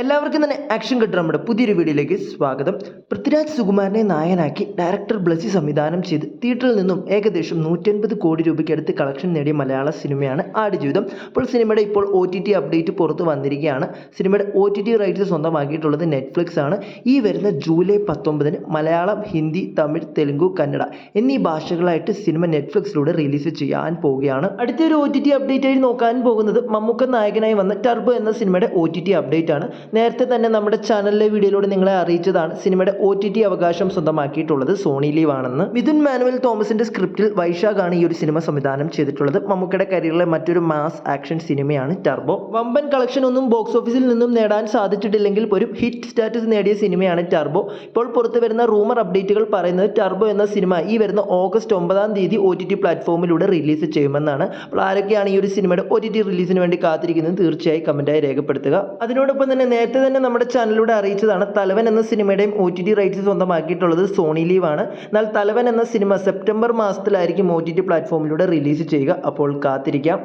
എല്ലാവർക്കും തന്നെ action cut നമ്മുടെ പുതിയൊരു വീഡിയോയിലേക്ക് സ്വാഗതം. പൃഥ്വിരാജ് സുകുമാരനെ നായകനാക്കി ഡയറക്ടർ ബ്ലസി സംവിധാനം ചെയ്ത് തിയേറ്ററിൽ നിന്നും ഏകദേശം 150 കോടി രൂപയ്ക്ക് അടുത്ത് കളക്ഷൻ നേടിയ മലയാള സിനിമയാണ് ആടുജീവിതം. ഇപ്പോൾ സിനിമയുടെ OTT അപ്ഡേറ്റ് പുറത്ത് വന്നിരിക്കുകയാണ്. സിനിമയുടെ OTT റൈറ്റ്സ് സ്വന്തമാക്കിയിട്ടുള്ളത് നെറ്റ്ഫ്ലിക്സ് ആണ്. ഈ വരുന്ന ജൂലൈ 19 മലയാളം, ഹിന്ദി, തമിഴ്, തെലുങ്ക്, കന്നഡ എന്നീ ഭാഷകളായിട്ട് സിനിമ നെറ്റ്ഫ്ലിക്സിലൂടെ റിലീസ് ചെയ്യാൻ പോവുകയാണ്. അടുത്തൊരു OTT അപ്ഡേറ്റ് ആയി നോക്കാൻ പോകുന്നത് മമ്മൂക്ക നായകനായി വന്ന ടർബോ എന്ന സിനിമയുടെ OTT അപ്ഡേറ്റ് ആണ്. നേരത്തെ തന്നെ നമ്മുടെ ചാനലിലെ വീഡിയോയിലൂടെ നിങ്ങളെ അറിയിച്ചതാണ് സിനിമയുടെ OTT അവകാശം സ്വന്തമാക്കിയിട്ടുള്ളത് സോണി ലീവ് ആണെന്ന്. മിഥുൻ മാനുവൽ തോമസിന്റെ സ്ക്രിപ്റ്റിൽ വൈശാഖാണ് ഈ ഒരു സിനിമ സംവിധാനം ചെയ്തിട്ടുള്ളത്. മമ്മൂക്കയുടെ കരിയറിലെ മറ്റൊരു മാസ് ആക്ഷൻ സിനിമയാണ് ടർബോ. വമ്പൻ കളക്ഷൻ ഒന്നും ബോക്സ് ഓഫീസിൽ നിന്നും നേടാൻ സാധിച്ചിട്ടില്ലെങ്കിൽ പോലും ഹിറ്റ് സ്റ്റാറ്റസ് നേടിയ സിനിമയാണ് ടർബോ. ഇപ്പോൾ പുറത്തു വരുന്ന റൂമർ അപ്ഡേറ്റുകൾ പറയുന്നത് ടർബോ എന്ന സിനിമ ഈ വരുന്ന ഓഗസ്റ്റ് 9 OTT പ്ലാറ്റ്ഫോമിലൂടെ റിലീസ് ചെയ്യുമെന്നാണ്. അപ്പോൾ ആരൊക്കെയാണ് ഈ ഒരു സിനിമയുടെ OTT റിലീസിന് വേണ്ടി കാത്തിരിക്കുന്നത് തീർച്ചയായും കമന്റായി രേഖപ്പെടുത്തുക. അതിനോടൊപ്പം തന്നെ നേരത്തെ തന്നെ നമ്മുടെ ചാനലിലൂടെ അറിയിച്ചതാണ് തലവൻ എന്ന സിനിമയുടെയും OTT റൈറ്റ്സ് സ്വന്തമാക്കിയിട്ടുള്ളത് സോണി ലീവ് ആണ്. എന്നാൽ തലവൻ എന്ന സിനിമ സെപ്റ്റംബർ മാസത്തിലായിരിക്കും OTT പ്ലാറ്റ്ഫോമിലൂടെ റിലീസ് ചെയ്യുക. അപ്പോൾ കാത്തിരിക്കാം.